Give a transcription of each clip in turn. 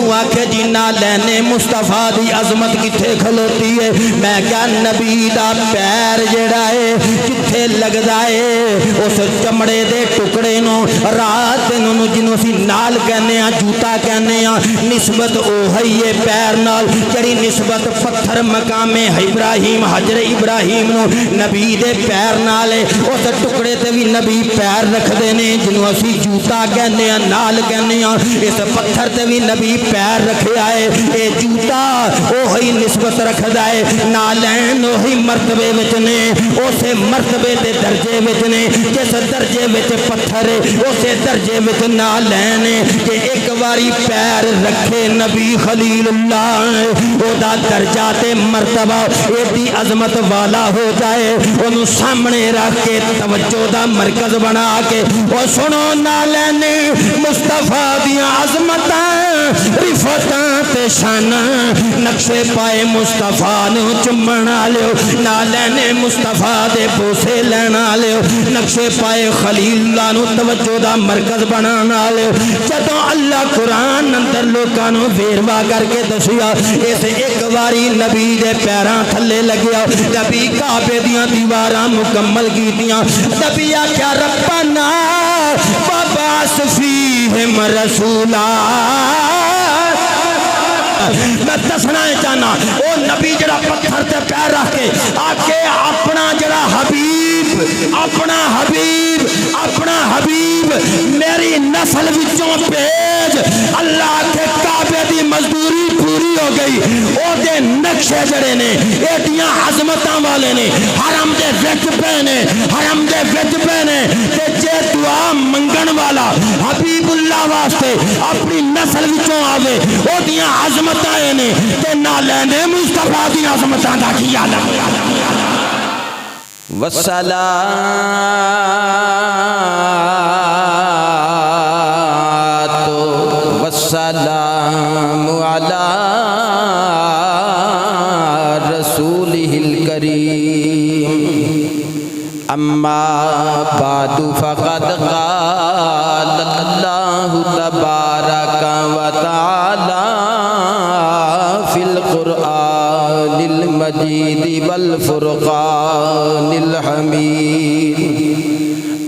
مینوں آکھے جی نالین مصطفیٰ دی عظمت کتھے کھلوتی ہے؟ میں کیا نبی دا پیر جڑا ہے کتھے لگدا ہے اس چمڑے دے ٹکڑے نو رات نو جنوں اسی نال کہنے ہاں جوتا کہنے ہاں نسبت اوہی ہے پیر نال جڑی نسبت پتھر مقام ابراہیم حجر ابراہیم نو نبی دے پیر نال ہے اس ٹکڑے تے بھی نبی پیر رکھ دینے جنوں اسی جوتا کہنے ہاں نال کہنے ہاں اس پتھر تے بھی نبی پیر رکھے آئے اے جوتا اوہی نسبت رکھ دائے نالین اوہی مرتبے وچنے اسے مرتبے دے درجے وچنے جس درجے وچ پتھر اسے درجے وچ نالین کہ ایک باری پیر رکھے نبی خلیل اللہ او دا درجہ تے مرتبہ ایڈی عظمت والا ہو جائے انہوں سامنے رکھ کے توجہ دا مرکز بنا کے او سنو نالین مصطفیٰ دیاں عظمتاں رفتاں تے شاناں نقشے پائے مصطفیٰ نو چمنا لیو نالین مصطفیٰ دے بوسے لینا لیو نقشے پائے خلیل اللہ نو توجہ دا مرکز بنانا لیو جدوں اللہ قرآن اندر لوکانو ویروا کر کے دسیا اس ایک باری نبی دے پیراں تھلے لگیا نبی کعبے دیاں دیواراں مکمل کیتیاں نبی آکھیا ربنا وبعث فیہم رسولا میں دسنا چاہنا او نبی جڑا پتھر تے پیر رکھ کے آکے اپنا جڑا حبیب اپنا حبیب میری نسل وچوں بھیج اللہ کے کعبے دی مزدوری پوری ہو گئی او دے نقشے جڑے نے ایڈیاں عظمتاں والے نے حرم دے وچ پے نے تے جے دعا منگن والا حبیب اللہ واسطے اپنی نسل وچوں آوے او دیاں عظمتاں نے تے نالین مصطفیٰ دی عظمتاں دا کیا والصلاة والسلام على رسوله الكريم أما بعد فقد قال الله تبارك وتعالى في القرآن المجيد والفرقان الحميد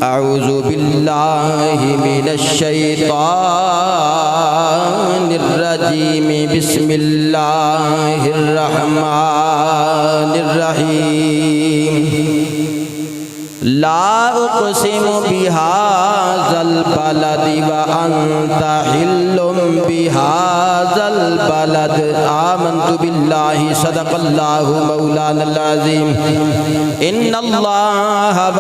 أعوذ بالله من الشيطان الرجيم بسم الله الرحمن الرحيم لا أقسم بهذا البلد وأنت حل بهذا البلد آمنت بالله صدق الله مولانا العظيم إن الله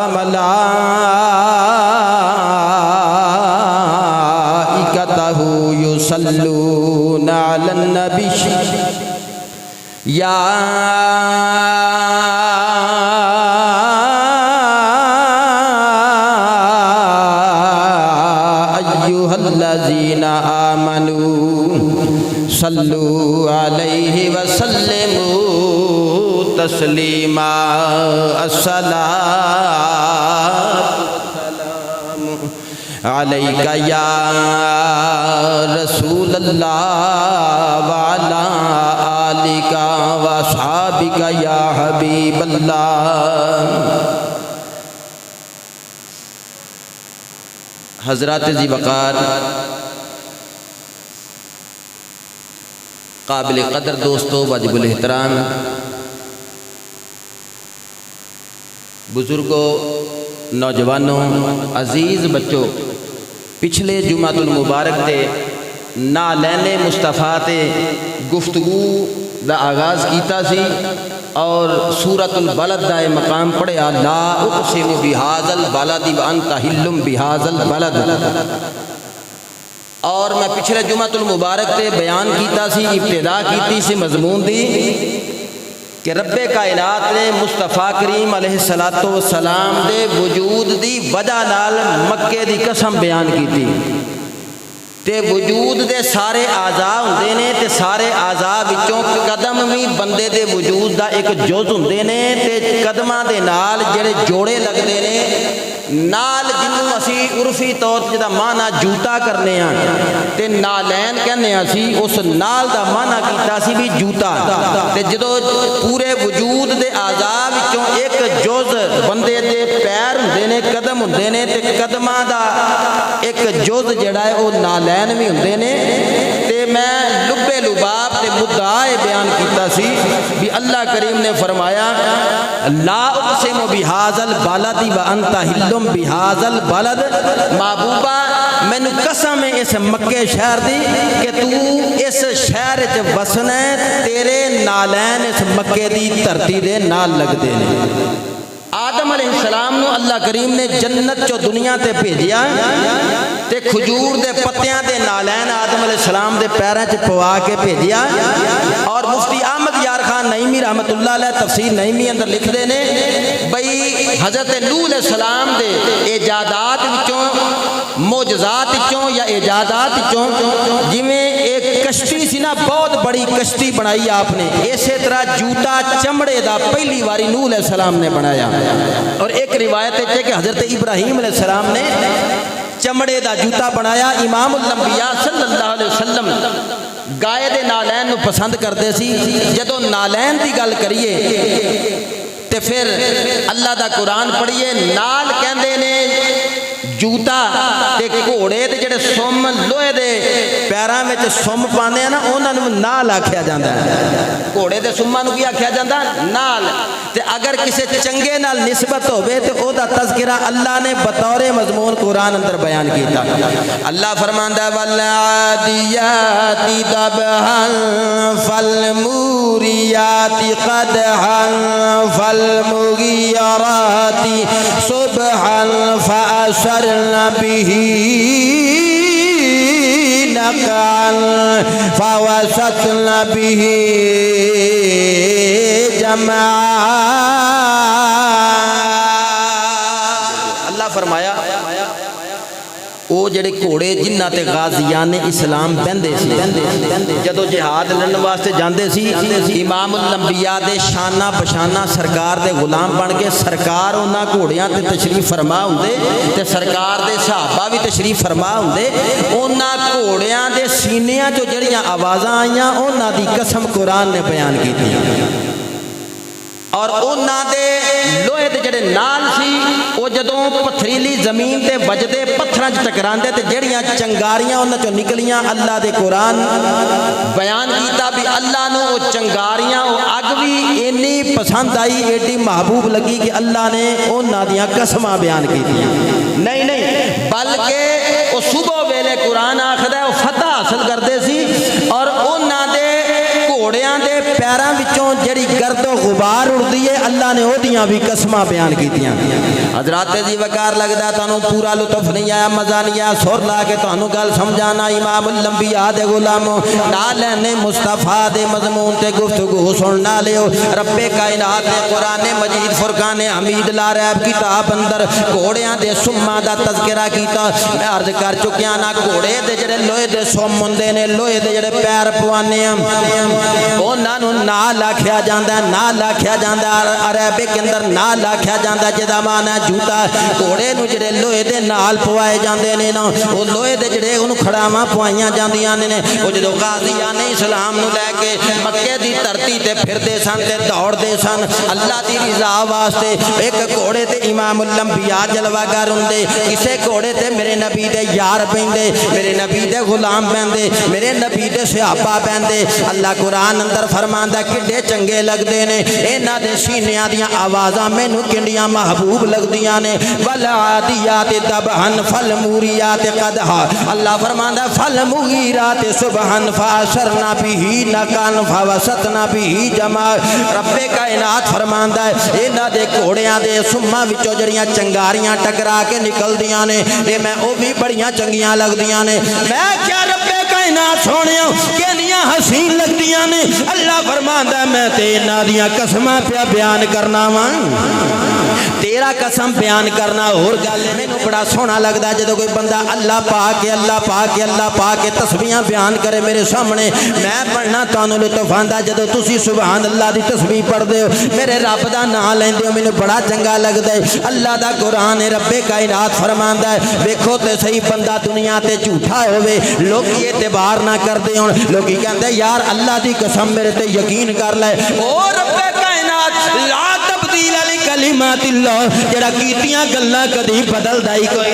وملائكته يصلون على النبي يا الذين آمنوا صلوا عليه وسلموا تسليما الصلاة والسلام عليك يا رسول الله وعلى آلك وأصحابك يا حبيب الله حضرات ذی وقار قابل قدر دوستو واجب الاحترام بزرگوں نوجوانوں عزیز بچوں پچھلے جمعۃ المبارک تے نالین مصطفیٰ تے گفتگو دا آغاز کیتا سی اور سورۃ البلد دا مقام پڑھیا لا اقسم بہذا البلد وانت حل بہذا البلد اور میں پچھلے جمعۃ المبارک تے بیان کیتا سی ابتدا کیتی سی مضمون دی کہ رب کائنات نے مصطفیٰ کریم علیہ السلام دے وجود دی وجہ نال مکے دی قسم بیان کیتی تے وجود دے سارے اعضاء ہوندے نے تے سارے اعضاء وچوں قدم بھی بندے دے وجود دا ایک جز ہوندے نے تے قدماں دے نال جڑے جوڑے لگدے نے نال جنوں اسی عرفی طور تے جدا معنی جوتا کرنے ہاں تے نالین کہنے ہاں سی، اس نال دا معنی کیتا سی بھی جوتا۔ تے جدو پورے وجود دے اعضاء وچوں ایک جز بندے دے پیر ہوندے نے، قدم ہوندے نے، تے قدماں دا ایک جز جڑا ہے او نالین بھی ہوندے نے۔ تے میں لب لباب تے مدعا بیان کیتا سی بھی اللہ کریم نے فرمایا لا اقسم بہذا البلد وانت حل بہذا البلد، محبوبہ مینو قسم ہے اس مکے شہر دی کہ تو اس شہر وچ وسنا ہے، تیرے نالین اس مکے دی دھرتی دے نال لگ دے نے۔ آدم علیہ السلام نو اللہ کریم نے جنت چو دنیا تے بھیجیا تے کھجور دے پتیاں دے نالین آدم علیہ السلام دے پیراں چ پوا کے بھیجیا۔ اور مفتی احمد یار خان نعیمی رحمت اللہ علیہ تفسیر نعیمی اندر لکھ دے نے بھئی حضرت نوح علیہ السلام دے ایجادات وچوں، معجزات وچوں یا ایجادات وچوں، جویں ایک کشتی سی نا، بہت بڑی کشتی بنائی آپ نے، اسی طرح جوتا چمڑے دا پہلی باری نوح علیہ السلام نے بنایا۔ اور ایک روایت ہے کہ حضرت ابراہیم علیہ السلام نے چمڑے دا جوتا بنایا۔ امام الانبیاء صلی اللہ علیہ وسلم گائے دے نالین نو پسند کرتے سی۔ جدو نالین دی گل کریے تے پھر اللہ دا قرآن پڑھیے، نال کہندے نے جوتا تے گھوڑے تے جڑے سم لوہے دے پیراں وچ سم پاندے ہیں نا، انہاں نوں نال آکھیا جاندا ہے۔ گھوڑے دے سماں نوں کی آکھیا جاندا؟ نال۔ تے اگر کسے چنگے نال نسبت ہوے تے او دا تذکرہ اللہ نے بطور مضمون قرآن اندر بیان کیتا۔ اللہ فرماندا ہے والعادیات ضبحا فالموریات قدحا فالمغیرات صبحا فأثرن به نقعا فوسطن به جمعا۔ اللہ فرمایا او جڑے گھوڑے جنہ تے غازیان اسلام بہندے سی، جدو جہاد لڑن واسطے جاندے سی، امام الانبیاء دے شانہ بشانہ سرکار دے غلام بن کے سرکار انہاں گھوڑیاں تے تشریف فرما ہوندے تے سرکار دے صحابہ بھی تشریف فرما ہوندے۔ انہاں گھوڑیاں دے سینیاں جو جڑیاں آوازاں آئیاں انہاں دی قسم قرآن نے بیان کیتی۔ اور انہاں دے لوہے دے جڑے نال سی او جدوں پتھریلی زمین تے وجدے پتھراں چ ٹکراندے تے جڑیاں چنگاریاں انہاں چوں نکلیاں، اللہ دے قرآن بیان کیتا بھی اللہ نو او چنگاریاں او اگ بھی اینی پسند آئی، ایڈی محبوب لگی کہ اللہ نے انہاں دیاں قسماں بیان کیتیاں۔ نہیں بلکہ او صبح ویلے قرآن آکھدا ہے او فتح حاصل کردے سی، اور انہاں دے گھوڑیاں دے پیراں وچوں جڑی گرد و غبار اڑدی ہے، اللہ نے او دیاں بھی قسماں بیان کیتیاں۔ حضرات جی وقار لگدا تانوں پورا لطف نہیں آیا، مزہ نہیں آیا، سر لا کے تانوں گل سمجھانا۔ امام الانبیاء دے غلاموں، نالین مصطفیٰ دے مضمون تے گفتگو سننا لیو۔ رب کائنات نے قرآن مجید فرقان حمید لا ریب کتاب اندر گھوڑیاں دے سماں دا تذکرہ کیتا۔ میں عرض کر چکیا نا، گھوڑے دے جڑے لوہے دے سم ہوندے نے، لوہے دے جڑے پیر پوانے ہیں، انہاں نوں نال آکھیا جاندا ہے، نال آکھیا جاندا ہے، عربک اندر نال آکھیا جاندا ہے جدا معنی جوتا۔ گھوڑے نوں جڑے لوہے دے نال پوائے جاندے نے نا، او لوہے دے جڑے اونوں کھڑاواں پوائیاں جاندیاں نے، او جدوں غازیان اسلام نوں لے کے مکے دی دھرتی تے پھردے سن تے دوڑدے سن اللہ دی رضا واسطے، ایک گھوڑے تے امام الانبیاء جلوہ گر ہوندے، کسے گھوڑے تے میرے نبی دے یار پیندے، میرے نبی دے غلام پیندے، میرے نبی دے صحابہ پیندے۔ اللہ قرآن اندر فرماندا کڈے چنگے لگدے نے، انہاں دے سینیاں دیاں آوازاں مینوں کنڈیاں محبوب لگدیاں نے۔ والعادیات ضبحا فالموریات قدحا، اللہ فرماندا فالمغیرات صبحا فأثرن به نقعا فوسطن به جمعا۔ رب کائنات فرماندا ہے انہاں دے گھوڑیاں دے سماں وچوں جڑیاں چنگاریاں ٹکرا کے نکلدیاں نے، تے میں او بھی بڑیاں چنگیاں لگدیاں نے۔ میں کیا رب کائنات سونیاں کنیاں حسین لگدیاں کیتیاں نے اللہ فرماندا میں تے انہاں دیاں قسماں پیا بیان کرنا وا تیرا قسم بیان کرنا اور گل مینوں بڑا سوہنا لگدا جدوں کوئی بندہ اللہ پاک اللہ پاک اللہ پاک تسبیحاں بیان کرے میرے سامنے میں پڑھنا تانوں لطف آندا جدوں تسی سبحان اللہ دی تسبیح پڑھدے ہو میرے رب دا نام لیندے ہو مینوں بڑا چنگا لگدا ہے اللہ دا قرآن ہے رب کائنات فرماندا ہے ویکھو تے صحیح بندہ دنیا تے جھوٹا ہوے لوکی اعتبار نہ کردے ہون لوکی کہندے یار اللہ دی قسم میرے تے یقین کر لے او رب کائنات لا تبدیل لکلمات اللہ جڑا کیتیاں گلاں کدی بدلدا ہی کوئی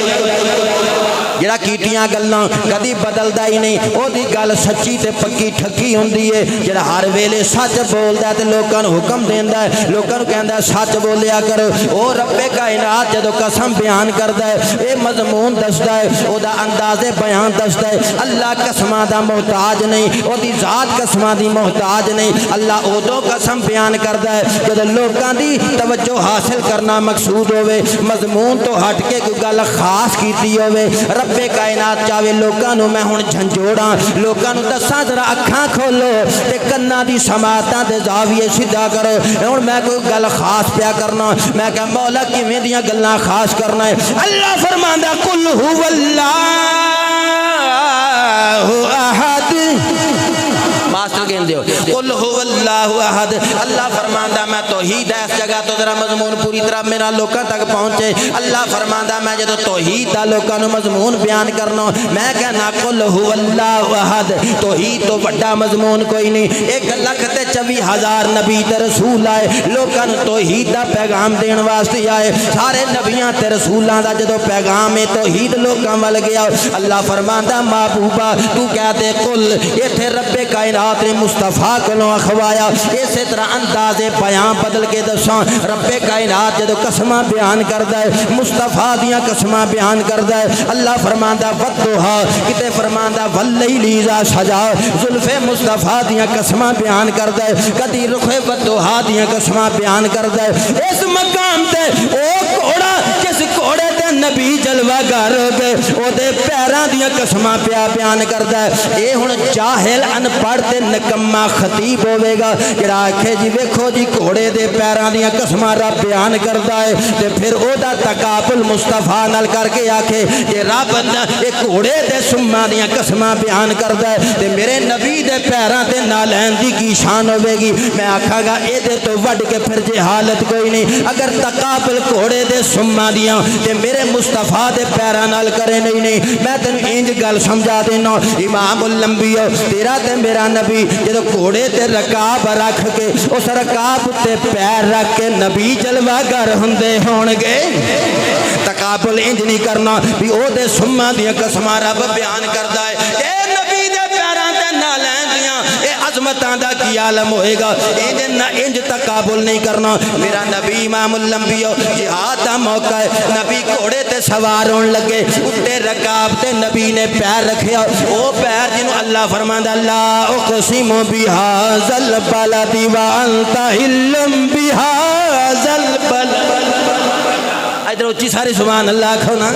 جڑا کیتیاں گلاں کدی بدلدا ہی نہیں او دی گل سچی تے پکی ٹھکی ہوندی ہے جڑا ہر ویلے سچ بولدا تے لوکاں نوں حکم دیندا ہے لوکاں نوں کہندا ہے سچ بولیا کرو او رب کائنات جدوں قسم بیان کردا ہے اے مضمون دسدا ہے او دا انداز بیان دسدا ہے اللہ قسماں دا محتاج نہیں او دی ذات قسماں دی محتاج نہیں اللہ اودوں قسم بیان کردا ہے جدوں لوکاں دی توجہ حاصل کرنا مقصود ہوے مضمون تو ہٹ کے کوئی گل خاص کیتی ہوے رب کائنات چاہے لوکاں نوں میں ہن جھنجوڑاں لوکاں نوں دساں ذرا اکھاں کھولو تے کناں دی سماعتاں تے زاویے سیدھا کرو ہن میں کوئی گل خاص پیا کرنا میں کہ مولا کیویں دیاں گلاں خاص کرنا ہے اللہ فرماندا قل هو اللہ احد ماسٹر کہندے ہو قل هو اللہ احد اللہ فرماندا میں توحید ہے اس جگہ تو ذرا مضمون پوری طرح میرا لوکاں تک پہنچے اللہ فرماندا میں جدوں توحید دا لوکاں نوں مضمون بیان کرنا میں کہنا قل هو اللہ احد توحید تو بڑا مضمون کوئی نہیں 1,24,000 نبی تے رسول آئے لوکاں نوں توحید دا پیغام دین واسطے آئے سارے نبیاں تے رسولاں دا جدوں پیغام ہے توحید لوکاں ول گیا اللہ فرماندا محبوبا تو کہتے قل ایتھے رب کائنات نے مصطفیٰ کولوں اخوایا اسی طرح انداز بیان بدل کے دساں رب کائنات جدوں قسماں بیان کردا ہے مصطفیٰ دیاں قسماں بیان کردا ہے اللہ فرماندا ودھا کتے فرماندا واللیل اذا سجا زلف مصطفیٰ دیاں قسماں بیان کردا ہے کدی رخ ودھا دیاں قسماں بیان کردا ہے اس مقام تے او گھوڑا جس گھوڑے تے نبی جلوہ گر ہو گئے او دے پیراں دیاں قسماں پیا بیان کردا ہے اے ہن جاہل ان پڑھ تے نکما خطیب ہوے گا جڑا آکھے جی ویکھو جی گھوڑے دے پیراں دیاں قسماں رب بیان کردا ہے تے پھر او دا تقابل مصطفیٰ نال کر کے آکھے کہ رب اے گھوڑے دے سماں دیاں قسماں بیان کردا ہے تے میرے نبی دے پیراں تے نالین دی کی شان ہوے گی میں آکھاں گا اے دے تو وڈ کے پھر جہالت کوئی نہیں اگر تقابل گھوڑے دے سماں دیاں تے میرے مصطفیٰ دے پیراں نال کرے نہیں میں تینوں انج گل سمجھا دینا امام الانبیاء تیرا تے میرا نبی جدو گھوڑے تے رکاب رکھ کے اس رکاب تے پیر رکھ کے نبی جلوہ گر ہوندے ہون گے تقابل انج نہیں کرنا بھی او دے سماں دیاں قسماں رب بیان کردا ہے اے نبی دے پیراں تے نالین دیاں اے عظمتاں دا کی عالم ہوئے گا انج تقابل نہیں کرنا میرا نبی امام الانبیاء جہاد دا موقع ہے نبی گھوڑے تے سوار ہون لگے اٹھے رکاب تے نبی نے پیر رکھیا او پیر جنوں اللہ فرماندا لا اقسم بہذا البلد وانت حل بہذا البلد ادھر اچھی ساری سبحان اللہ کھو نا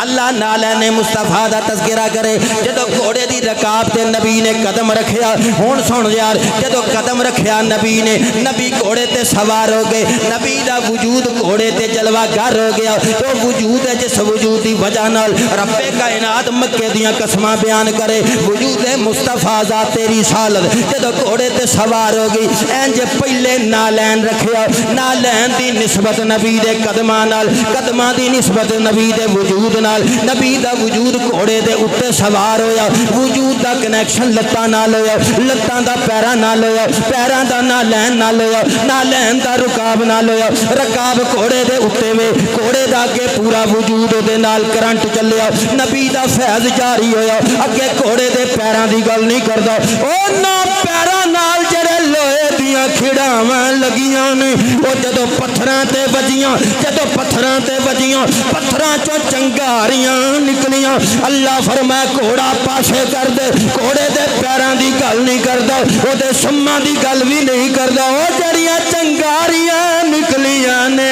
اللہ نالین مصطفیٰ دا تذکرہ کرے جدو گھوڑے دی رکاب تے نبی نے قدم رکھیا ہون سن یار جدو قدم رکھیا نبی نے نبی گھوڑے تے سوار ہو گئے نبی دا وجود گھوڑے تے جلوہ گر ہو گیا تو وجود ہے جس وجود دی وجہ نال رب کائنات مکے دیاں قسماں بیان کرے وجود مصطفیٰ ذات رسالت جدو گھوڑے تے سوار ہو گئی انج پہلے نالین رکھیا نالین دی نسبت نبی دے قدماں نال قدماں دی نسبت نبی دے وجود نال نبی دا وجود گھوڑے دے اُتے سوار ہویا وجود دا کنیکشن لتاں نال ہویا لتاں دا پیراں نال ہویا پیراں دا نالین نال ہویا نالین دا رکاب نال ہویا رکاب گھوڑے دے اُتے وے گھوڑے دا اگے پورا وجود دے نال کرنٹ چلیا نبی دا فیض جاری ہویا اگے گھوڑے دے پیراں دی گل نہیں کردا او نا پیراں نال جڑے لوہے دیاں کھڑاواں لگیاں نے او جدوں پتھراں تے وجیاں جدوں پتھراں تے وجیاں پتھراں چوں چنگاریاں نکلیاں اللہ فرمائے گھوڑا پاسے کر دے گھوڑے دے پیراں دی گل نہیں کردا او دے سماں دی گل بھی نہیں کردا او جڑیاں چنگاریاں نکلیاں نے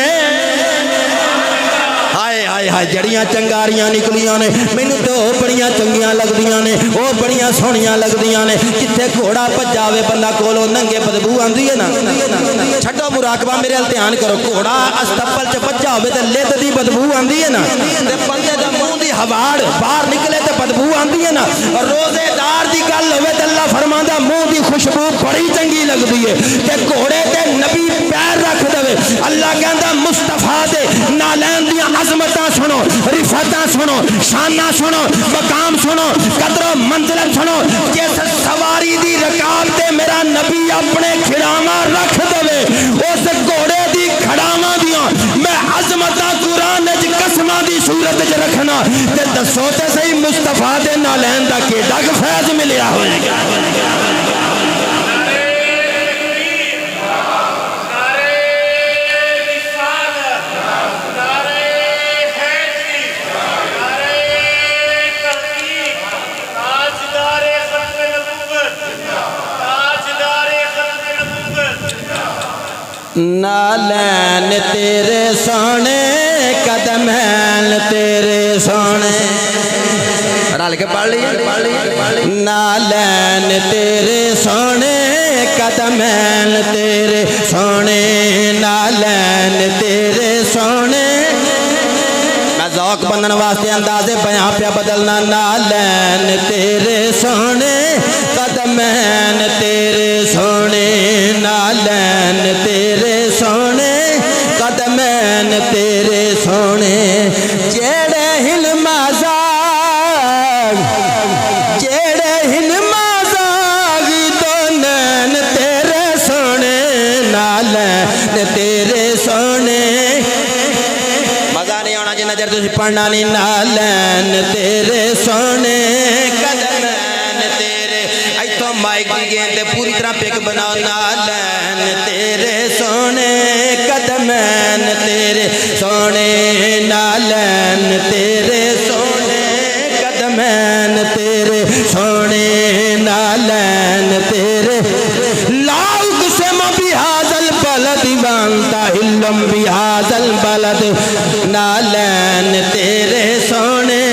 ہائے ہائے ہائے جڑیاں چنگاریاں نکلیاں نے مینوں تے او بڑیاں چنگیاں لگدیاں نے او بڑیاں سونیاں لگدیاں نے جتھے گھوڑا بھجاوے بندہ کولوں ننگے بدبو آندی ہے نا چھڈو مراقبہ میرے ال دھیان کرو گھوڑا استپل چ بھجا ہوے تے لد دی بدبو آندی ہے نا تے بندے دے منہ دی ہواڑ باہر نکلے تے بدبو آندی ہے نا روزے دار دی گل ہوے تے اللہ فرماندا منہ دی خوشبو بڑی چنگی لگدی ہے تے گھوڑے تے نبی پیر رکھ دے اللہ کہندا مصطفیٰ دے نالین دی عظمتاں سنو رفعتاں سنو شاناں سنو مقام سنو قدر و منزلت سنو جس سواری دی رکاب تے میرا نبی اپنے کھڑاواں رکھ دے اس گھوڑے دی کھڑاواں دیاں میں عظمتاں قرآن وچ قسماں دی صورت وچ رکھنا تے دسو تے صحیح مصطفیٰ دے نالین دا کیڈا کہ فیض ملیا ہوئے گا نالین تیرے سونے قدمین تیرے سونے رل کے پڑھ لیے نالین تیرے سونے قدمین تیرے سونے نالین تیرے سونے میں ذوق بندن واسطے اندازے بیاں پہ بدلنا نالین تیرے سونے قدمین تیرے سونے نالین تیرے سونے قدمین تیرے سونے جیڑے ہن مازاگ جیڑے ہن مازاگ تو نین تیرے سونے نالین تیرے سونے مزہ نہیں ہونا جنہ جر تسی پڑھنا نہیں نالین تیرے سونے قدمین تیرے ایتھوں مائک دی گیندے پوری طرح پک بناؤ نالین تیرے سونے قدمین تیرے سونے نالین تیرے سونے قدمین تیرے سونے نالین تیرے لاؤ قسم بهذا البلد وانت علم بهذا البلد نالین تیرے سونے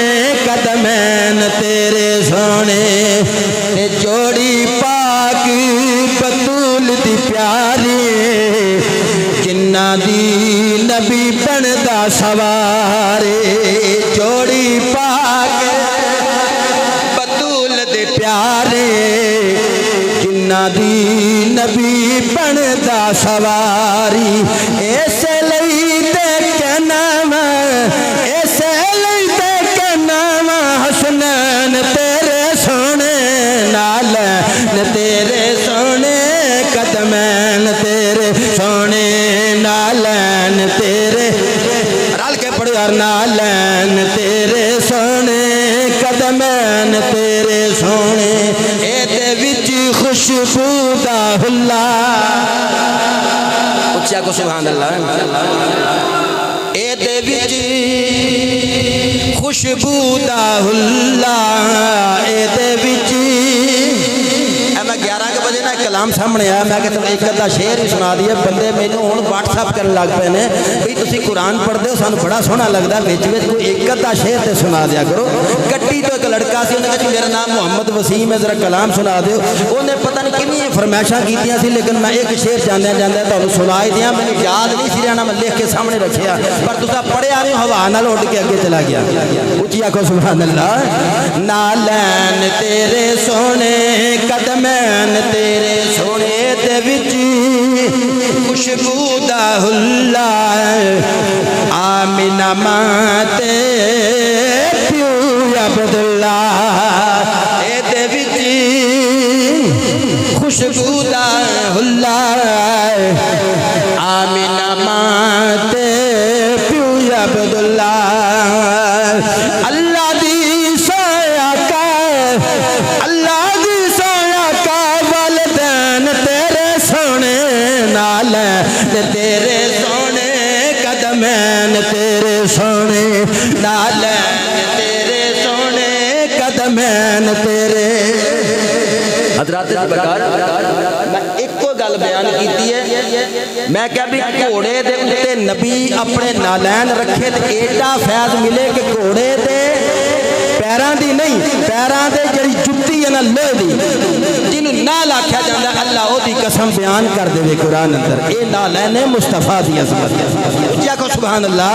قدمین تیرے سونے جوڑی پاک بطول دی پیاری جنہ دی نبی بندا سوارے جوڑی پاک بطول دی پیارے جنہ دی نبی بندا سواری ایسے لئی تے کہنام ایسے لئی تے کہنام حسنین تیرے سونے نالین تیرے سونے قدمین تیرے سونے نالین تیرے رل کے پڑھ یار نالین تیرے سونے قدمین تیرے سونے اے دے وچ خوشبو دا حلا اچھا کو سبحان اللہ اے دے وچ خوشبو دا حلا اے دے وچ میں 11 کے بجے نا کلام سامنے آیا میں کہتا ایک ادھا شعر ہی سنا دیا بندے مینوں ہن واٹس ایپ کرن لگ پے نے بھئی تسی قرآن پڑھدے ہو سانوں بڑا سوہنا لگدا وچ وچ کوئی ایک ادھا شعر تے سنا دیا کرو گڈی تو ایک لڑکا سی انہاں کہا میرا نام محمد وسیم ہے ذرا کلام سنا دیو اونے پتہ نہیں کنی فرمائشاں کیتیاں سی لیکن میں ایک شعر جاندے جاندے تانوں سنا ہی دیاں مینوں یاد نہیں سی رہنا میں لکھ کے سامنے رکھیا پر تساں پڑھیا نہیں ہوا نال اڑ کے اگے چلا گیا اونچی آکھو سبحان اللہ نالین تیرے سونے قدمین تیرے سونے دے وچ خوشبو دا حلا آمینہ ماں تے پیو عبداللہ اے دے وچ خوشبو دا حلا آمینہ ماں تے پیو عبداللہ اللہ دی سایہ کا اللہ دی سایہ کا والدین تیرے سونے نالین تیرے سونے قدمین تیرے سونے نالین تیرے سونے قدمین تیرے حضرات میں ایک کو گل بیان کیتی ہے میں کہا بھی گھوڑے دے اتے نبی اپنے نالین رکھے تے ایڈا فیض ملے کہ گھوڑے دے پیران دی نہیں پیران دے جڑی جتی ہے نا لوہے دی جنہوں نال آکھیا جاندا اللہ او دی قسم بیان کر دے قرآن اندر اے نالین مصطفیٰ دی عظمت جا کو سبحان اللہ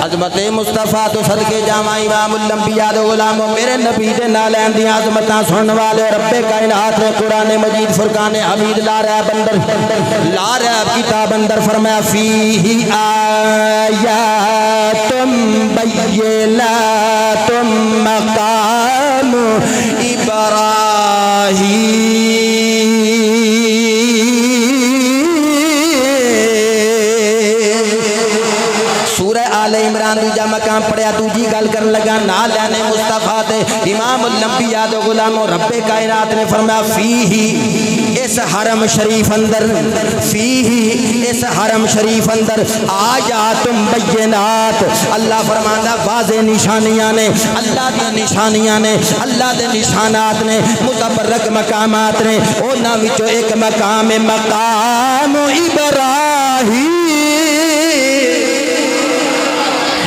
عظمت مصطفیٰ تو صدقے جاواں امام الانبیاء دے غلاموں میرے نبی دے نالین دی عظمتاں سنن والے رب کائنات نے قرآن مجید فرقان حمید لا ریب کتاب اندر فرمایا فیہ آیات بینات مقام ابراہیم سورہ آل عمران دوجا مقام پڑھیا دوجی گل کرن لگا نالین مصطفیٰ تے امام الانبیاء دے غلاموں رب کائنات نے فرمایا فیہ اس حرم شریف اندر فیہ اس حرم شریف اندر آیات بینات اللہ فرماندا واضح نشانیاں نے اللہ دی نشانیاں نے اللہ دے نشانات نے متبرک مقامات نے انہاں وچوں ایک مقام مقام ابراہیم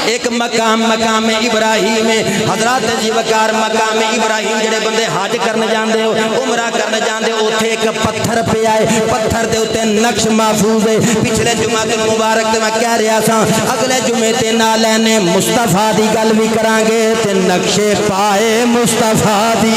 ایک مقام ابراہیم حضرات جی وقار مقام ابراہیم جڑے بندے حج کرنے جاندے ہو عمرہ کرنے جاندے ہو اوتھے ایک پتھر پہ آئے پتھر دے اوتے نقش محفوظ ہے پچھلے جمعہ کے مبارک تے میں کہہ رہا سا اگلے جمعے تے نالین مصطفیٰ دی گل بھی کران گے تے نقش پائے مصطفیٰ دی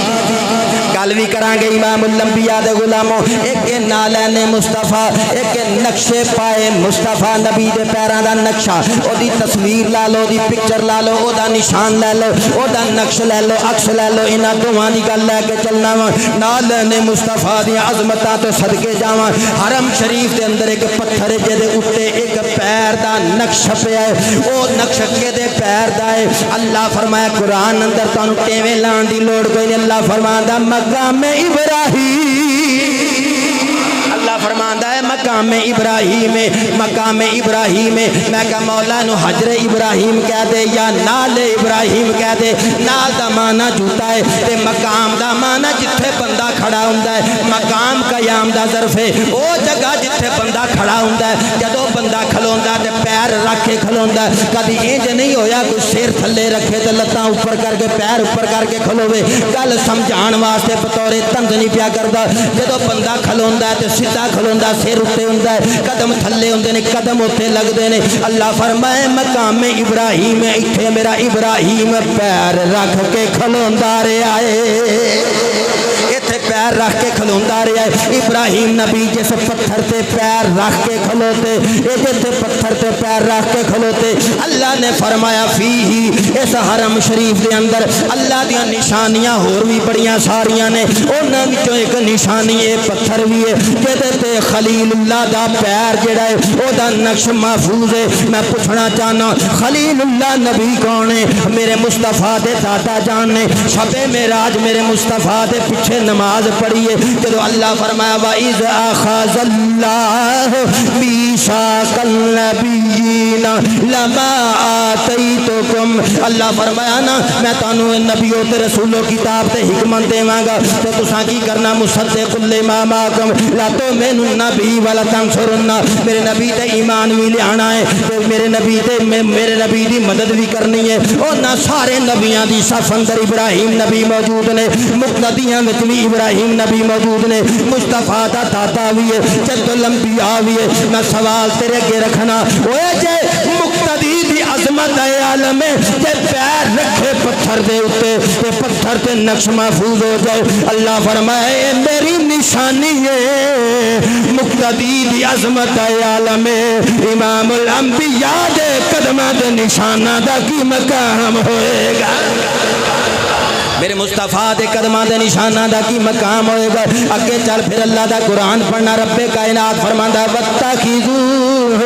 گل بھی کران گے امام الانبیاء دے غلاموں ایک نالین مصطفیٰ ایک نقش پائے مصطفیٰ نبی دے پیراں دا نقشہ او دی تصویر لا لو دی پکچر لا لو او دا نشان لے لو او دا نقش لے لو عکس لے لو انہاں دوواں دی گل لے کے چلنا وا نالین مصطفیٰ دی عظمتاں تو صدقے جاواں حرم شریف دے اندر ایک پتھر جے دے اوتے ایک پیر دا نقش پیا ہے او نقش کدے پیر دا ہے اللہ فرمایا قرآن اندر تانوں ٹیویں لان دی لوڑ کوئی نہیں اللہ فرماندا مقام ابراہیم اللہ فرماندا ہے مقام ابراہیم میں کہا مولا نو حجر ابراہیم کہہ دے یا نال ابراہیم کہہ دے نال دا معنی جھوٹا ہے تے مقام دا معنی جتھے بندہ کھڑا ہوندا ہے مقام قیام دا ظرف ہے او جگہ جتھے بندہ کھڑا ہوندا ہے جدوں بندہ کھلوندا تے پیر رکھ کے کھلوندا ہے کدی انج نہیں ہویا کوئی سر تھلے رکھے تے لتاں اوپر کر کے پیر اوپر کر کے کھلوے گل سمجھان واسطے بطور طنز نہیں پیا کردا جدوں بندہ کھلوندا ہے تے سیدھا کھلوندا سر اوتے ہوندا ہے قدم تھلے ہوندے نے قدم اوتے لگدے نے اللہ فرمائے مقام ابراہیم ایتھے میرا ابراہیم پیر رکھ کے کھلوندا رہیا ہے ایتھے پیر رکھ کے کھلوندا رہیا ہے ابراہیم نبی جس پتھر تے پیر رکھ کے کھلوتے اے جتھے پتھر تے پیر رکھ کے کھلوتے اللہ نے فرمایا فیہ اس حرم شریف دے اندر اللہ دیاں نشانیاں ہور بھی بڑیاں ساریاں نے انہاں وچوں ایک نشانی اے پتھر بھی ہے جدے تے خلیل اللہ دا پیر جڑا ہے او دا نقش محفوظ ہے میں پوچھنا چاہنا خلیل اللہ نبی کون ہے میرے مصطفیٰ دے دادا جان نے شب معراج میرے مصطفیٰ دے پیچھے نماز پڑھی ہے جدو اللہ فرمایا وَإِذْ أَخَذَ اللَّهُ مِيثَاقَ النَّبِيِّينَ لَمَا آتَيْتُكُمْ اللہ فرمایا نا میں تانوں نبیوں تے رسولوں کتاب تے حکمت دیواں گا تے تساں کی کرنا مصدق لما معکم لا تؤمنون بی ولا تنصرون میرے نبی تے ایمان بھی لیانا ہے تے میرے نبی دی مدد بھی کرنی ہے انہاں سارے نبیاں دی صف اندر ابراہیم نبی موجود نے مقتدیاں وچ بھی ابراہیم نبی موجود نے مصطفیٰ دا دادا بھی ہے جد الانبیاء بھی ہے میں سوال تیرے اگے رکھنا اوے جے مقتدی دی عظمت ہے عالم جے پیر رکھے پتھر دے اوتے تے پتھر تے نقش محفوظ ہو جائے اللہ فرمائے میری نشانی ہے مقتدی دی عظمت ہے عالم امام الانبیاء دے قدمہ دے نشانہ دا کی مقام ہوئے گا میرے مصطفیٰ دے قدمہ دے نشانہ دا کی مقام ہوئے گا اگے چل پھر اللہ دا قرآن پڑھنا رب کائنات فرماندا وَاتَّخِذُوا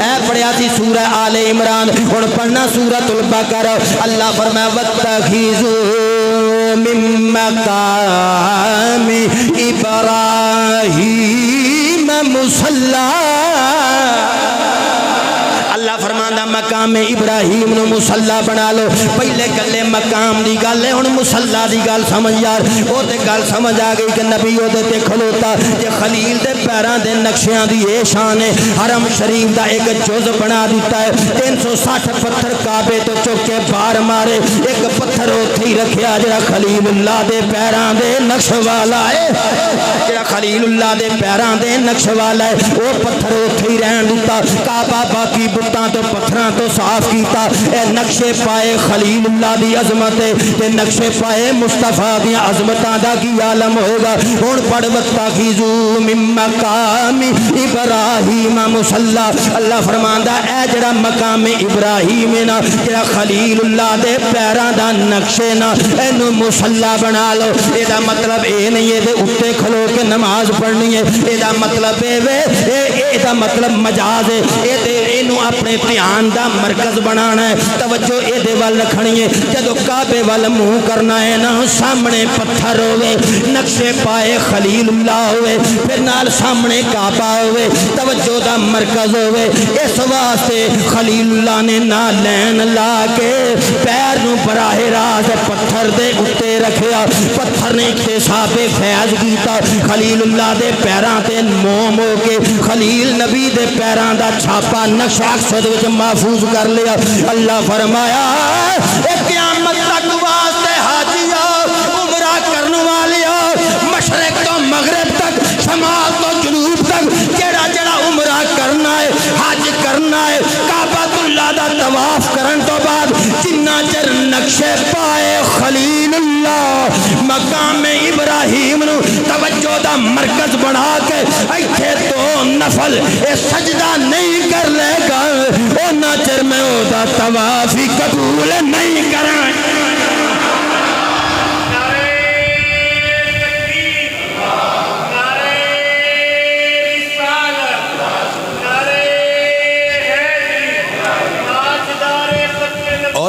اے پڑھیا تھی سورہ آل عمران اور پڑھنا سورۃ البقرہ اللہ فرمایا وَاتَّخِذُوا مِن مَّقَامِ إِبْرَاهِيمَ مُصَلًّى اللہ فرماندا مقام مقام ابراہیم نو مصلا بنا لو پہلے گلے مقام دی گل ہے ہن مصلا دی گل سمجھ یار او تے گل سمجھ آ گئی کہ نبی او دے تے کھلوتا کہ خلیل دے پیراں دے نقشیاں دی اے شان ہے حرم شریف دا ایک جز بنا دیتا ہے 360 پتھر کعبے تو چک کے باہر مارے ایک پتھر اوتھے ہی رکھیا جڑا خلیل اللہ دے پیراں دے نقش والا ہے جڑا خلیل اللہ دے پیراں دے نقش والا ہے وہ پتھر اوتھے ہی رہن دیتا کعبہ باقی بتاں تو پتھراں تو صاف کیتا اے نقشے پائے خلیل اللہ دی عظمت تے نقشے پائے مصطفیٰ دی عظمتاں دا کی عالم ہوگا ہن پڑھ واتخذو من مقام ابراہیم مصلی اللہ فرماندا اے جڑا مقام ابراہیم ہے نا جڑا خلیل اللہ دے پیراں دا نقشے نا اینو مصلی بنا لو اے دا مطلب اے نہیں ہے دے اوتے کھلو کے نماز پڑھنی ہے اے دا مطلب اے دا مطلب مجاز ہے اے تے اینو اپنے دھیان دا مرکز بنانا ہے توجہ اے دے وال رکھنی ہے جدو کعبے وال منہ کرنا ہے نا سامنے پتھر ہوئے نقشے پائے خلیل اللہ ہوئے پھر نال سامنے کعبہ ہوئے توجہ دا مرکز ہوئے اس واسطے خلیل اللہ نے نہ لین لا کے پیر نو براہ راست پتھر دے اتے رکھیا پتھر نے اکتساب فیض کیتا خلیل اللہ دے پیراں تے موم ہو کے خلیل نبی دے پیراں دا چھاپا نقش اقصد وچ محفوظ کر لیا اللہ فرمایا اے قیامت تک واسطے حاجیو عمرہ کرن والیو مشرق تو مغرب تک شمال تو جنوب تک جڑا جڑا عمرہ کرنا ہے حج کرنا ہے کعبۃ اللہ دا طواف کرن تو بعد جنہ چر نقشے پائے خلیل اللہ مقام ابراہیم نو توجہ دا مرکز بنا کے ایتھے تو نفل اے سجدہ نہیں کر لے گا او نہ چر میں او دا طواف ہی قبول نہیں کراں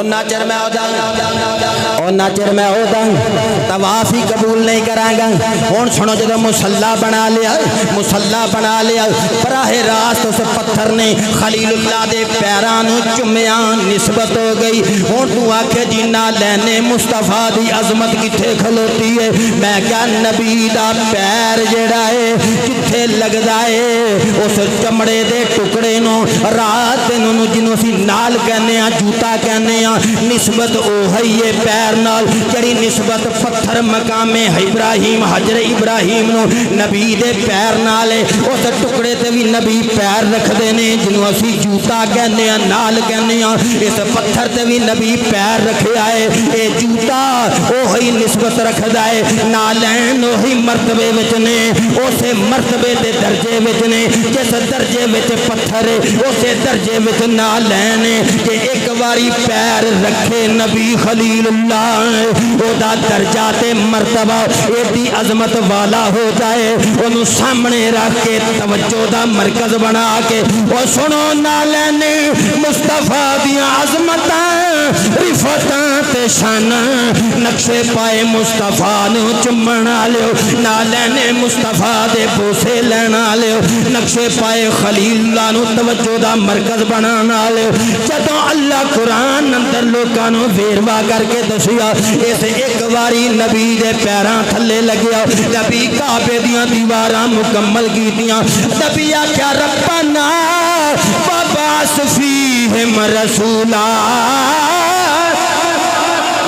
ناچر میں اور ناچر میں ہو دنگ طواف ہی قبول نہیں کرائیں گا ہون سنو جدو مسلح بنا لیا براہ راست اس پتھر نے خلیل اللہ دے پیرانو چمیان نسبت ہو گئی ہون تو آکھے جینا لینے مصطفیٰ دی عظمت کتھے کھلوتی ہے میں کیا نبی دا پیر جڑا ہے کتھے لگ دائے اس چمڑے دے ٹکڑے نو رات نو جنوں سی نال کہنے ہیں جوتا کہنے ہیں نسبت اوہی پیر نال جڑی نسبت پتھر مقام ابراہیم حجر ابراہیم نو نبی دے پیر نال اس ٹکڑے تے بھی نبی پیر رکھ دینے جنوں اسی جوتا کہنے ہیں نال کہنے ہیں اس پتھر تے بھی نبی پیر رکھے آئے اے جوتا اوہی نسبت رکھ دائے نالین اوہی مرتبے وچنے اسے مرتبے دے درجے وچنے جس درجے وچ پتھر اسے درجے وچ نالین کہ ایک باری پیر رکھے نبی خلیل اللہ او دا درجہ تے مرتبہ ایڈی عظمت والا ہو جائے انہوں سامنے رکھ کے توجہ دا مرکز بنا کے او سنو نالین مصطفیٰ دیا عظمتاں رفتاں تے شاناں نقشے پائے مصطفیٰ نے چمنا لیو نالین مصطفیٰ دے بوسے لینا لیو نقشے پائے خلیل اللہ نو توجہ دا مرکز بنانا لیو جدوں اللہ قرآن اندر لوکانو ویروا کر کے دسیا اس ایک باری نبی دے پیراں تھلے لگیا نبی کعبے دیاں دیواراں مکمل کیتیاں نبی آکھیا ربنا وبعث فیہم رسولا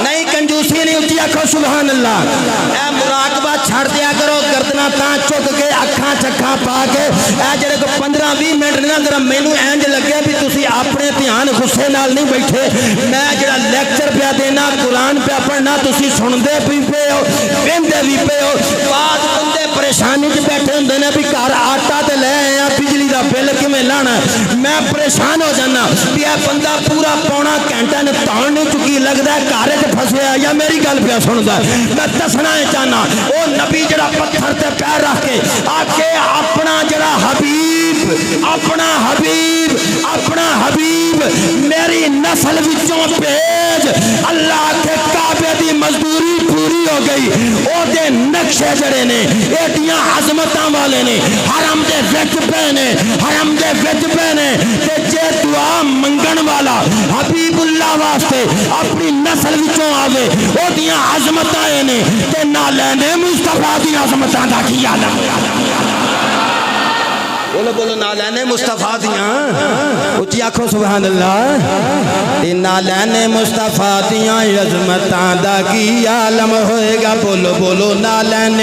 نہیں کنجوسی نہیں اٹھی آکھو سبحان اللہ اے مراقبہ چھڑ دیا کرو گردنا تاں چک کے اکھاں چکھاں پا کے اے جڑے کو 15-20 منٹ نہیں اندر مینوں اینج لگیا بھی تسی اپنے دھیان غصے نال نہیں بیٹھے میں جڑا لیکچر پیا دینا قرآن پیا پڑھنا تسی سندے بھی پے ہو ویندے بھی پے ہو بعض بندے پریشانی وچ بیٹھے ہوندے نے بھی گھر آٹا تے لے آیا بجلی دا بل کیویں لانا میں پریشان ہو جانا بھی اے بندہ پورا پونا گھنٹہ نے تان نہیں چکی لگدا ہے گھر وچ پھسیا یا میری گل پیا سندا میں دسنا چاہنا او نبی جڑا پتھر تے پیر رکھ کے آکھے اپنا جڑا حبیب میری نسل وچوں بھیج اللہ کے کعبے دی مزدوری پوری ہو گئی او دے نقشے جڑے نے ایڈیاں عظمت عظمتاں والے نے حرم دے وچ پے نے حرم دے وچ پے نے تے جے دعا منگن والا حبیب اللہ واسطے اپنی نسل وچوں آوے او دیاں عظمتاں نے تے نالین مصطفیٰ دی عظمتاں دا کی عالم بولو بولو نالین مصطفیٰ دیاں اچھی آنکھوں سبحان اللہ نالین مصطفیٰ دیاں عظمتاں دا کی عالم ہوئے گا بولو بولو نالین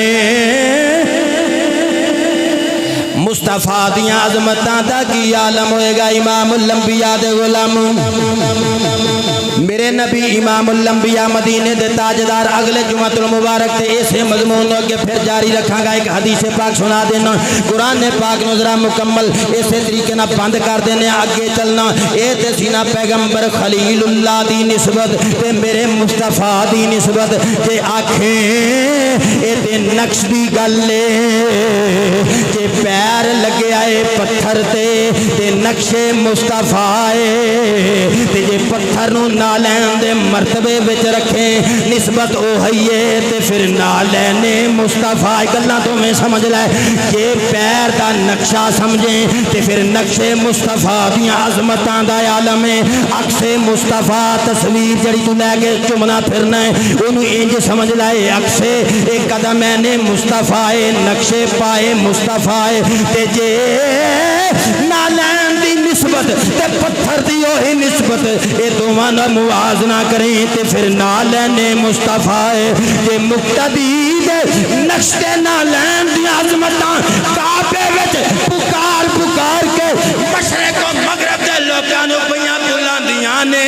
مصطفیٰ دیاں عظمتاں دا کی عالم ہوئے گا امام الانبیاء دے غلام میرے نبی امام الانبیاء مدینے دے تاجدار اگلے جمعۃ المبارک تے اسے مضمون کے پھر جاری رکھاں گا ایک حدیث پاک سنا دینا قرآن پاک نو ذرا مکمل اسی طریقے نہ بند کر دینے آگے چلنا اے تے سینا پیغمبر خلیل اللہ دی نسبت تے میرے مصطفیٰ دی نسبت تے آنکھیں اے تے نقش دی گلے تے پیر لگے آئے پتھر تے نقش مصطفیٰ تے جے پتھر نو نالین دے مرتبے وچ رکھیں نسبت او ہئیے تے پھر نالین مصطفیٰ گلاں تو میں سمجھ لائے کہ پیر دا نقشہ سمجھیں تے پھر نقش مصطفیٰ دیاں عظمتاں دا عالم عکس مصطفیٰ تصویر جڑی تو لے کے چمنا پھرنا ہے انہوں انج سمجھ لائے عکس ایک قدمین مصطفیٰ نقش پائے مصطفیٰ تے جے نالین دی نسبت تے پتھر دی وہی نسبت اے دوواں دا موازنہ کریں تے پھر نالین مصطفیٰ تے مقتدی دے نقش تے نالین دی عظمتاں کعبے وچ پکار پکار کے مشرق و مغرب دے لوکاں نو پیاں بلاندیاں نے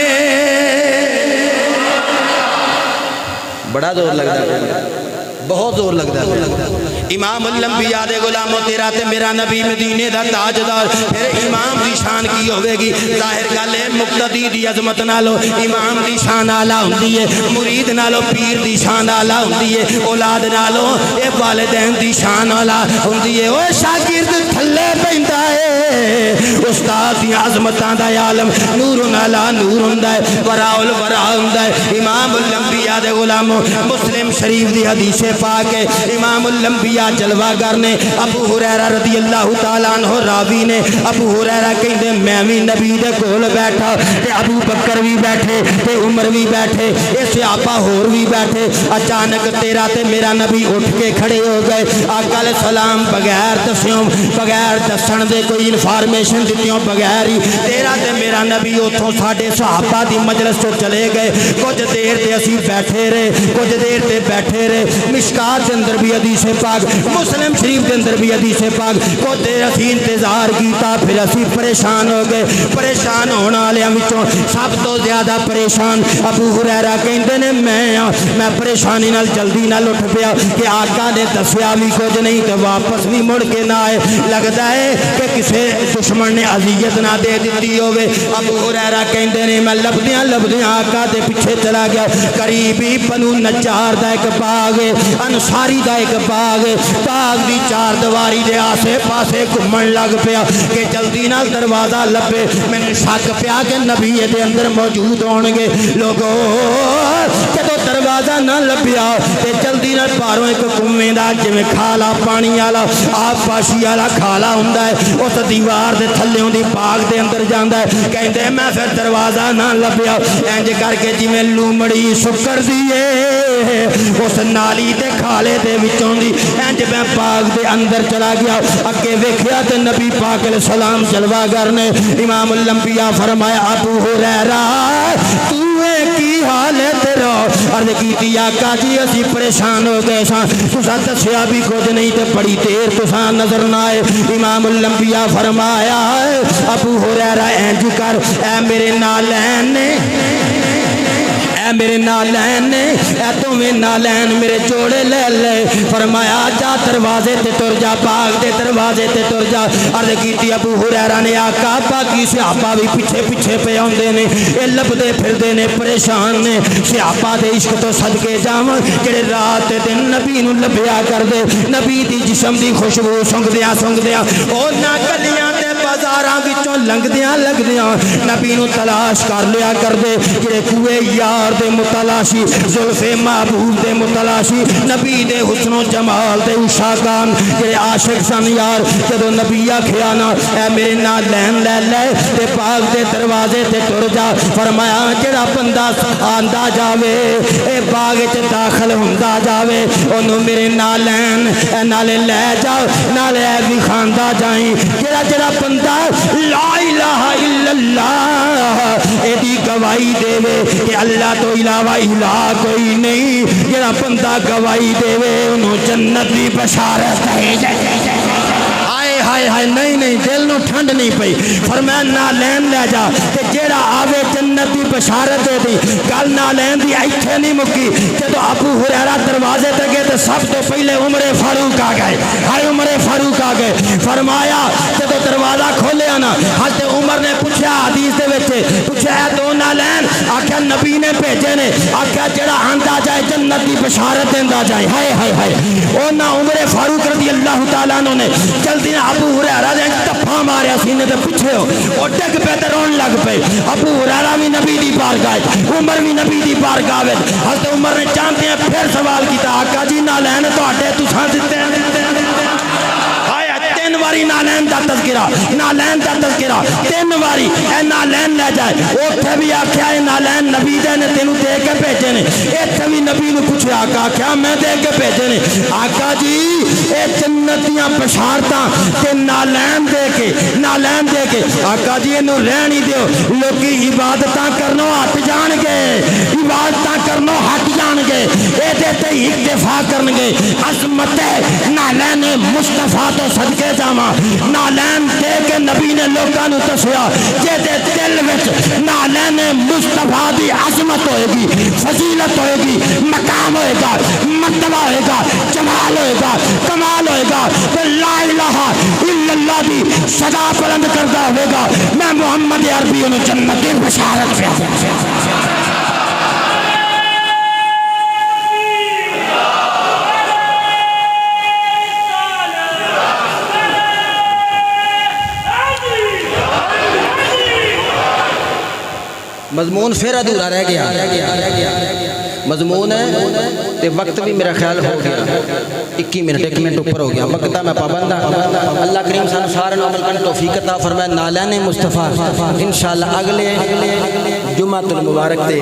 بڑا زور لگدا ہے بہت زور لگتا ہے امام الانبیاء دے غلاموں تیرا تے میرا نبی مدینے دا تاجدار پھر امام دی شان کی ہوئے گی ظاہر گل ہے مقتدی دی عظمت نالو امام دی شان آلہ ہوندی ہے مرید نالو پیر دی شان آلہ ہوندی ہے اولاد نالو اے والدین دی شان آلہ ہوندی ہے او شاگرد تھلے پیندا ہے استاد دی عظمتاں دا عالم نور علی نور ہوندا ہے ورا الورا ہوندا ہے امام الانبیاء دے غلاموں مسلم شریف دی حدیث پاک ہے امام الانبیاء جلوہ گر نے ابو ہریرہ رضی اللہ تعالیٰ عنہ راوی نے ابو ہریرہ کہندے میں بھی نبی دے کول بیٹھا تے ابو بکر بھی بیٹھے تے عمر بھی بیٹھے اے صحابہ ہور بھی بیٹھے اچانک تیرا تے میرا نبی اٹھ کے کھڑے ہو گئے آقا علیہ السلام بغیر دسیوں بغیر دسن دے کوئی انفارمیشن دتیوں بغیر ہی تیرا تے میرا نبی اتھوں ساڈے صحابہ دی مجلس تو چلے گئے کچھ دیر تے اسی بیٹھے رہے کچھ دیر تے بیٹھے رہے مشکات کے اندر بھی حدیث پاک مسلم شریف کے اندر بھی حدیث پاک کو دیر اسی انتظار کیتا پھر اسی پریشان ہو گئے پریشان ہونے والے وچوں سب تو زیادہ پریشان ابو ہریرہ کہندے نے میں پریشانی نال جلدی نال اٹھ پیا کہ آقا نے دسیا بھی کچھ نہیں تے واپس بھی مڑ کے نہ آئے لگتا ہے کہ کسی دشمن نے اذیت نہ دے دیتی ہوئے ابو ہریرہ کہندے نے میں لبدیاں آقا دے پیچھے چلا گیا قریبی بنو نجار دا ایک باغ انصاری دا ایک باغ دی چار دیواری دے آسے پاسے گھومن لگ پیا کہ جلدی نال دروازہ لبے میں نے شک پیا کہ نبی دے اندر موجود ہون گے لوگو جدو دروازہ نہ لبیا تے جلدی نال پاروں ایک کمے دا جویں کھالا پانی والا آپ پاشی والا کھالا ہوندا ہے اس دیوار دے تھلیوں دی باغ دے اندر جاندا ہے کہندے میں پھر دروازہ نہ لبیا انج کر کے جویں لومڑی سکر دیے اس نالی تے کھالے دے وچوں دی انج میں باغ دے اندر چلا گیا اگے ویکھیا تے نبی پاک علیہ السلام جلوہ گر نے امام الانبیاء فرمایا ابو ہریرہ تو کی حال ہے تیرا عرض کیتی آقا جی اسی پریشان ہو گئے ساں تساں دسیا بھی کچھ نہیں تے بڑی دیر تساں نظر نہ آئے امام الانبیاء فرمایا ابو ہریرہ انج کر اے میرے نالین نے اے میرے نالین نے اے تمہیں نالین میرے جوڑے لے لے فرمایا جا دروازے تے تر جا باغ دے دروازے تے تر جا عرض کیتی ابو ہریرہ نے آقا باقی صحابہ بھی پیچھے پیچھے پہ آندے نے اے لبدے پھردے نے پریشان نے صحابہ دے عشق تو صدقے جاواں جڑے رات دن نبی نو لبیا کر دے نبی دی جسم دی خوشبو سونگدیاں او نہ گلیاں تے بازاراں وچوں لنگدیاں لگدیاں نبی نو تلاش کر لیا کردے جڑے کوئے یار دے متلاشی زلف محبوب دے متلاشی نبی دے حسن و جمال دے عشاقان جڑے عاشق سن یار جدو نبی آکھیا نا اے میرے نال لین لے لے تے پاک دے دروازے تے ٹر جا فرمایا جڑا بندہ آندا جاوے اے باغ وچ داخل ہوندا جاوے اونوں میرے نال لین اے نالے لے جا نالے اے بھی کھاندا جائیں جڑا بندہ لا الہ الا اللہ اے دی گواہی دے کہ اللہ تو علاوہ الہ کوئی نہیں جڑا بندہ گواہی دے انہوں جنت دی بشارت ہے ہائے ہائے نہیں نہیں دل نو ٹھنڈ نہیں پئی فرمایا نہ لین لے جا تے جیڑا آوے جنت دی بشارت دے دی گل نہ لین دی ایتھے نہیں مکی جدو ابو ہریرہ دروازے تے گئے تے سب تو پہلے عمر فاروق آ گئے ہائے عمر فاروق آ گئے فرمایا جدو دروازہ کھولیا نا حضرت عمر نے پوچھا حدیث دے وچ پوچھا اے دو نہ لین آکھیا نبی نے بھیجے نے آکھیا جیڑا آندا جائے جنت دی بشارت دیندا جائے ہائے ہائے ہائے او نہ عمر فاروق رضی اللہ تعالیٰ عنہ نے جلدی ابو ہریرہ نے ٹپا ماریا سینے تے پیچھے ہو او ڈگ پے تے رون لگ پے ابو ہریرہ بھی نبی دی بارگاہ عمر بھی نبی دی بارگاہ وچ حضرت عمر نے چاہتے ہیں پھر سوال کیتا آقا جی نہ لین تواڈے تساں دتے تین واری نالین دا تذکرہ نالین دا تذکرہ تین واری اے نالین لے جائے اوتھے بھی آکھیا اے نالین نبی دے نے تینوں دے کے بھیجے نے ایتھے بھی نبی نو پوچھیا آقا کیا میں دے کے بھیجے نے آقا جی اے جنتیاں بشارتاں تے نالین دے کے آقا جی اینو رہنی دیو لوکی عبادتاں کرنو ہٹ جان گے عبادتاں کرنو ہٹ جان گے اے دے تے اکتفا کرن گے عظمت نالین مصطفیٰ تو صدقے جاواں نالین دے کے نبی نے لوکاں نو دسیا جے دے دل وچ نالین مصطفیٰ دی عظمت ہوئے گی فضیلت ہوئے گی مقام ہوئے گا مرتبہ ہوئے گا جمال ہوئے گا کمال ہوئے گا تو لا الہ الا اللہ دی صدا بلند کردہ ہوئے گا میں محمد عربی انہوں جنت کی بشارت پہ مضمون پھر ادھورا رہ گیا مضمون ہے تے وقت بھی میرا خیال ہو گیا 21 منٹ 1 منٹ اوپر ہو گیا وقت میں پابند ہاں اللہ کریم سانو سارے عمل کرنے توفیق عطا فرمائے نالین مصطفیٰ انشاءاللہ اگلے جمعۃ المبارک تے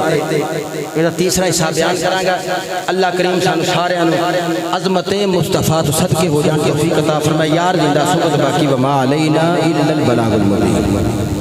میرا تیسرا حصہ بیان کراں گا اللہ کریم سانو سارے عظمت مصطفیٰ تو صدقے ہو جان توفیق عطا فرمائے یار زندہ سبت باقی وما علینا الا البلاغ المبین